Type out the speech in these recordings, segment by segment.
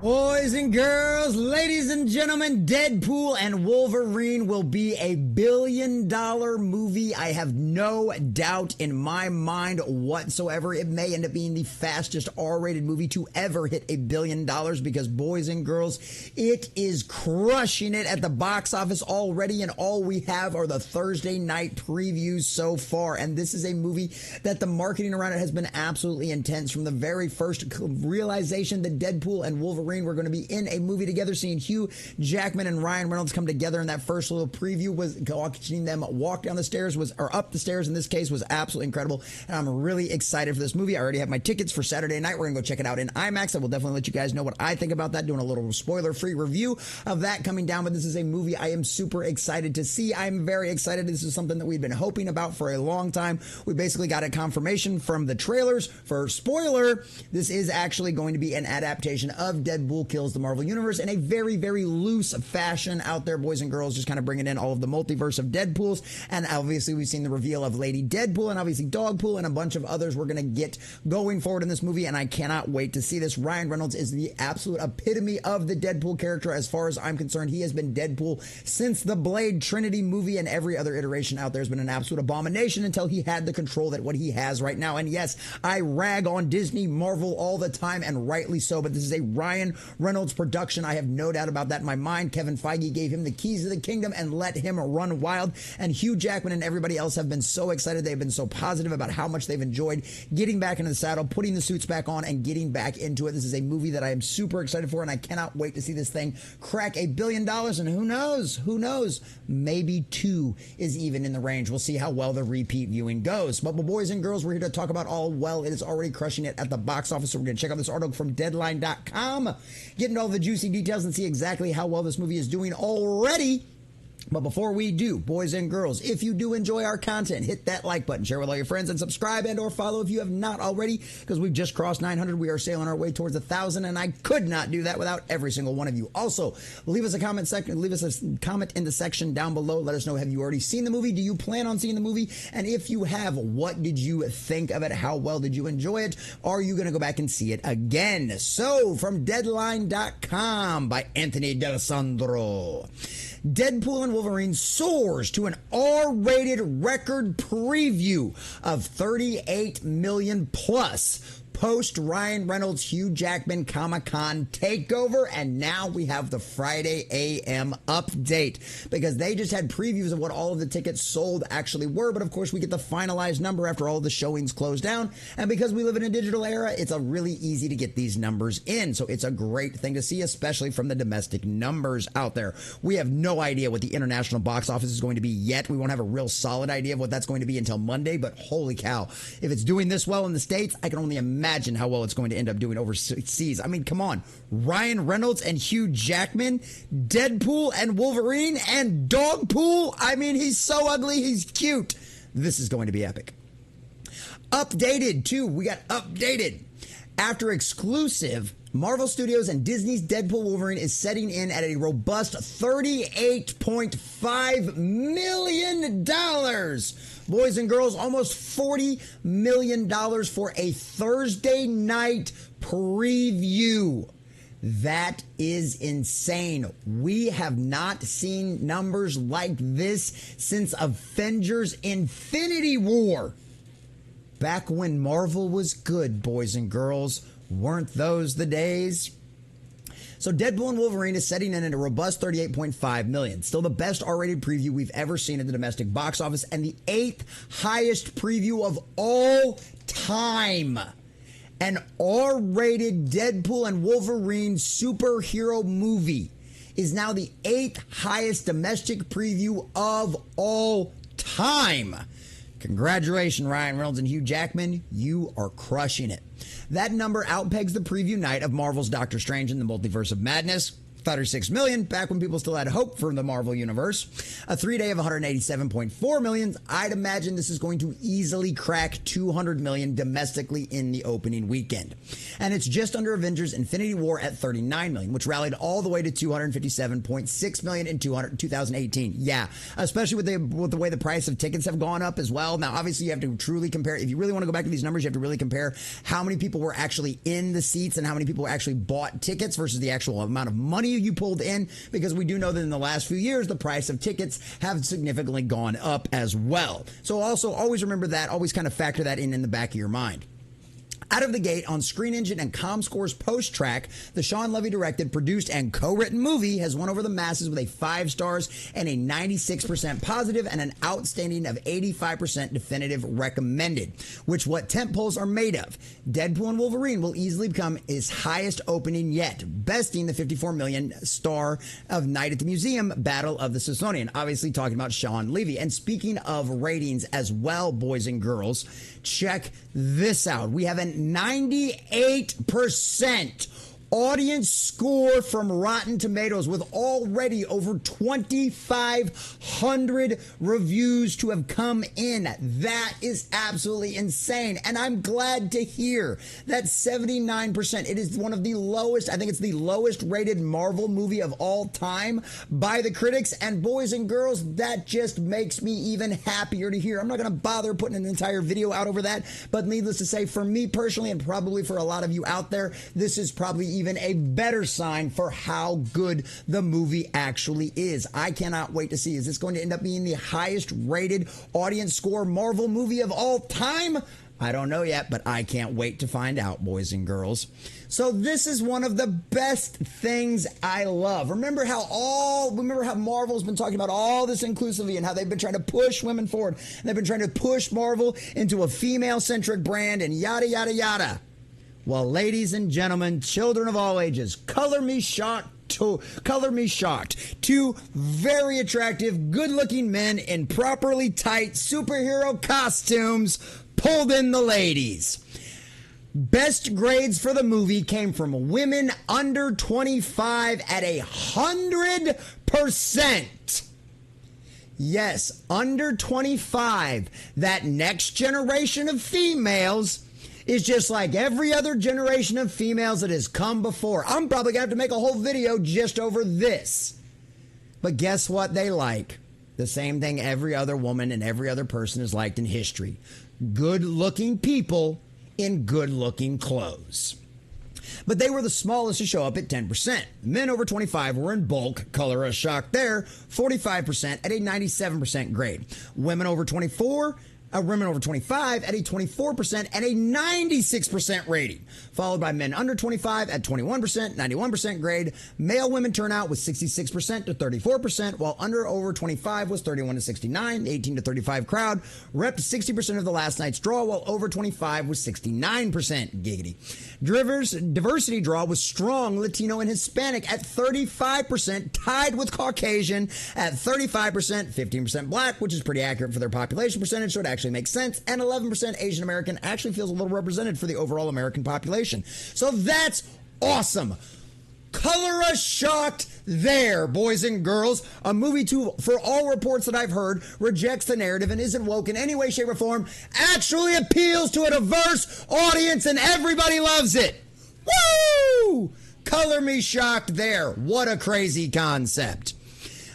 Boys and girls, ladies and gentlemen, Deadpool and Wolverine will be a $1 billion movie. I have no doubt in my mind whatsoever. It may end up being the fastest R-rated movie to ever hit $1 billion because, boys and girls, it is crushing it at the box office already, and all we have are the Thursday night previews so far. And this is a movie that the marketing around it has been absolutely intense from the very first realization that Deadpool and Wolverine were going to be in a movie together. Seeing Hugh Jackman and Ryan Reynolds come together in that first little preview, was watching them walk down the stairs or up the stairs in this case, was absolutely incredible. And I'm really excited for this movie. I already have my tickets for Saturday night. We're going to go check it out in IMAX. I will definitely let you guys know what I think about that, doing a little spoiler-free review of that coming down. But this is a movie I am super excited to see. I'm very excited. This is something that we've been hoping about for a long time. We basically got a confirmation from the trailers for spoiler. This is actually going to be an adaptation of Deadpool Kills the Marvel Universe in a very, very loose fashion out there, boys and girls, just kind of bringing in all of the multiverse of Deadpools. And obviously we've seen the reveal of Lady Deadpool and obviously Dogpool and a bunch of others we're going to get going forward in this movie, and I cannot wait to see this. Ryan Reynolds is the absolute epitome of the Deadpool character as far as I'm concerned. He has been Deadpool since the Blade Trinity movie, and every other iteration out there has been an absolute abomination until he had the control that what he has right now. And yes, I rag on Disney, Marvel all the time, and rightly so, but this is a Ryan Reynolds production. I have no doubt about that in my mind. Kevin Feige gave him the keys to the kingdom and let him run wild. And Hugh Jackman and everybody else have been so excited. They've been so positive about how much they've enjoyed getting back into the saddle, putting the suits back on, and getting back into it. This is a movie that I am super excited for, and I cannot wait to see this thing crack $1 billion. And who knows, maybe 2 is even in the range. We'll see how well the repeat viewing goes. But boys and girls, we're here to talk about all well. It is already crushing it at the box office. So we're going to check out this article from Deadline.com, get into all the juicy details and see exactly how well this movie is doing already. But before we do, boys and girls, if you do enjoy our content, hit that like button, share with all your friends, and subscribe and or follow if you have not already, because we've just crossed 900. We are sailing our way towards 1,000, and I could not do that without every single one of you. Also, leave us a comment in the section down below. Let us know, have you already seen the movie? Do you plan on seeing the movie? And if you have, what did you think of it? How well did you enjoy it? Are you going to go back and see it again? So, from Deadline.com by Anthony D'Alessandro. Deadpool and Wolverine soars to an R-rated record preview of 38 million plus post Ryan Reynolds Hugh Jackman Comic-Con takeover, and now we have the Friday AM update because they just had previews of what all of the tickets sold actually were, but of course we get the finalized number after all of the showings closed down, and because we live in a digital era, it's a really easy to get these numbers in, so it's a great thing to see, especially from the domestic numbers out there. We have no idea what the international box office is going to be yet. We won't have a real solid idea of what that's going to be until Monday, but holy cow, if it's doing this well in the States, I can only imagine how well it's going to end up doing overseas. I mean, come on. Ryan Reynolds and Hugh Jackman, Deadpool and Wolverine, and Dogpool. I mean, he's so ugly, he's cute. This is going to be epic. Updated, too. We got updated. After exclusive, Marvel Studios and Disney's Deadpool Wolverine is setting in at a robust $38.5 million. Boys and girls, almost $40 million for a Thursday night preview. That is insane. We have not seen numbers like this since Avengers Infinity War. Back when Marvel was good, boys and girls. Weren't those the days? So Deadpool and Wolverine is setting in at a robust $38.5 million. Still the best R-rated preview we've ever seen at the domestic box office and the 8th highest preview of all time. An R-rated Deadpool and Wolverine superhero movie is now the 8th highest domestic preview of all time. Congratulations, Ryan Reynolds and Hugh Jackman. You are crushing it. That number outpegs the preview night of Marvel's Doctor Strange in the Multiverse of Madness. 36 million, back when people still had hope for the Marvel Universe. A 3-day of 187.4 million. I'd imagine this is going to easily crack 200 million domestically in the opening weekend. And it's just under Avengers Infinity War at 39 million, which rallied all the way to 257.6 million in 2018. Yeah, especially with the way the price of tickets have gone up as well. Now, obviously, you have to truly compare. If you really want to go back to these numbers, you have to really compare how many people were actually in the seats and how many people actually bought tickets versus the actual amount of money you pulled in, because we do know that in the last few years, the price of tickets have significantly gone up as well. So also always remember that, always kind of factor that in the back of your mind. Out of the gate on Screen Engine and ComScore's post-track, the Sean Levy-directed, produced, and co-written movie has won over the masses with a 5 stars and a 96% positive and an outstanding of 85% definitive recommended, which what tentpoles are made of. Deadpool and Wolverine will easily become his highest opening yet, besting the 54 million star of Night at the Museum Battle of the Smithsonian. Obviously talking about Sean Levy. And speaking of ratings as well, boys and girls, check this out. We have a 98% audience score from Rotten Tomatoes, with already over 2,500 reviews to have come in. That is absolutely insane. And I'm glad to hear that 79%. It is one of the lowest, I think it's the lowest rated Marvel movie of all time by the critics. And boys and girls, that just makes me even happier to hear. I'm not going to bother putting an entire video out over that, but needless to say, for me personally, and probably for a lot of you out there, this is probably even a better sign for how good the movie actually is. I cannot wait to see. Is this going to end up being the highest rated audience score Marvel movie of all time? I don't know yet, but I can't wait to find out, boys and girls. So this is one of the best things I love. Remember how Marvel's been talking about all this inclusivity and how they've been trying to push women forward. And they've been trying to push Marvel into a female-centric brand and yada, yada, yada. Well, ladies and gentlemen, children of all ages, color me shocked. Two very attractive, good-looking men in properly tight superhero costumes pulled in the ladies. Best grades for the movie came from women under 25 at 100%. Yes, under 25. That next generation of females is just like every other generation of females that has come before. I'm probably going to have to make a whole video just over this. But guess what they like? The same thing every other woman and every other person has liked in history. Good-looking people in good-looking clothes. But they were the smallest to show up at 10%. Men over 25 were in bulk, color us shocked there, 45% at a 97% grade. Women over 25 at a 24% and a 96% rating, followed by men under 25 at 21%, 91% grade. Male women turnout was 66% to 34%, while under over 25 was 31 to 69, 18 to 35 crowd, repped 60% of the last night's draw, while over 25 was 69%. Giggity. Diversity draw was strong Latino and Hispanic at 35%, tied with Caucasian at 35%, 15% black, which is pretty accurate for their population percentage, so it actually makes sense, and 11% Asian American actually feels a little represented for the overall American population. So that's awesome. Color us shocked there, boys and girls. A movie, too, for all reports that I've heard, rejects the narrative and isn't woke in any way, shape, or form, actually appeals to a diverse audience, and everybody loves it. Woo! Color me shocked there. What a crazy concept.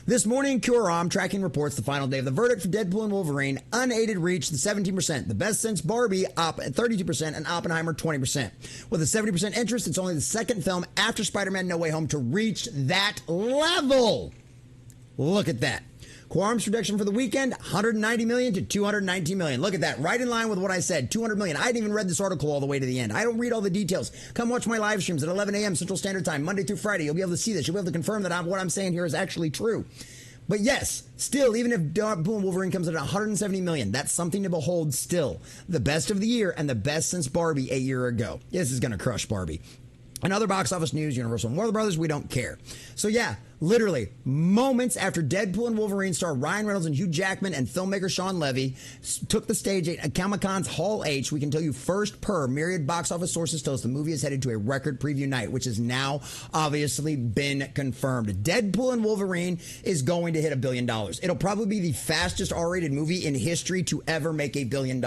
This morning, Curam tracking reports the final day of the verdict for Deadpool and Wolverine. Unaided reached the 17%, the best since Barbie up at 32% and Oppenheimer 20%. With a 70% interest, it's only the second film after Spider-Man No Way Home to reach that level. Look at that. Quorum's prediction for the weekend, 190 million to 219 million. Look at that. Right in line with what I said, 200 million. I hadn't even read this article all the way to the end. I don't read all the details. Come watch my live streams at 11 a.m. Central Standard Time, Monday through Friday. You'll be able to see this. You'll be able to confirm that what I'm saying here is actually true. But yes, still, even if Deadpool and Wolverine comes in at 170 million, that's something to behold still. The best of the year and the best since Barbie a year ago. This is going to crush Barbie. And other box office news, Universal and Warner Brothers, we don't care. So yeah, literally moments after Deadpool and Wolverine star Ryan Reynolds and Hugh Jackman and filmmaker Sean Levy took the stage at Comic-Con's Hall H, we can tell you first per myriad box office sources tell us the movie is headed to a record preview night, which has now obviously been confirmed. Deadpool and Wolverine is going to hit $1 billion. It'll probably be the fastest R-rated movie in history to ever make $1 billion.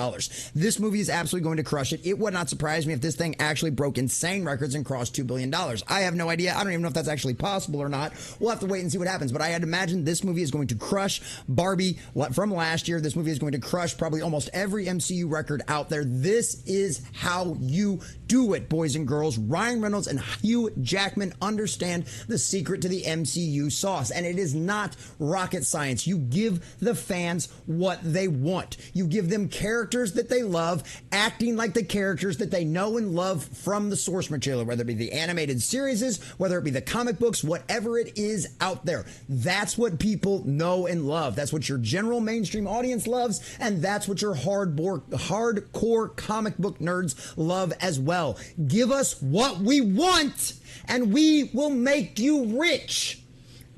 This movie is absolutely going to crush it. It would not surprise me if this thing actually broke insane records and crossed $2 billion. I have no idea. I don't even know if that's actually possible or not. We'll have to wait and see what happens. But I had imagined this movie is going to crush Barbie from last year. This movie is going to crush probably almost every MCU record out there. This is how you do it, boys and girls. Ryan Reynolds and Hugh Jackman understand the secret to the MCU sauce. And it is not rocket science. You give the fans what they want. You give them characters that they love, acting like the characters that they know and love from the source material, whether it be the animated series, whether it be the comic books, whatever it is out there. That's what people know and love. That's what your general mainstream audience loves, and that's what your hardcore comic book nerds love as well. Give us what we want, and we will make you rich.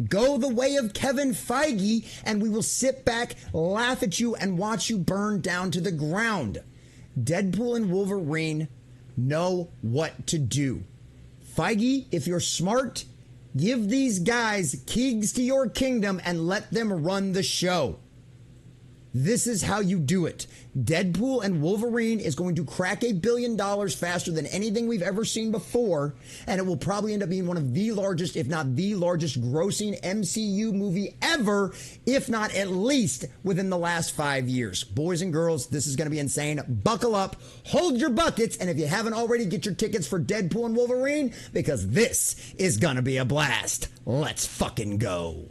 Go the way of Kevin Feige, and we will sit back, laugh at you, and watch you burn down to the ground. Deadpool and Wolverine know what to do. Feige, if you're smart, give these guys keys to your kingdom and let them run the show. This is how you do it. Deadpool and Wolverine is going to crack $1 billion faster than anything we've ever seen before, and it will probably end up being one of the largest, if not the largest, grossing MCU movie ever, if not at least within the last 5 years. Boys and girls, this is going to be insane. Buckle up, hold your buckets, and if you haven't already, get your tickets for Deadpool and Wolverine, because this is going to be a blast. Let's fucking go.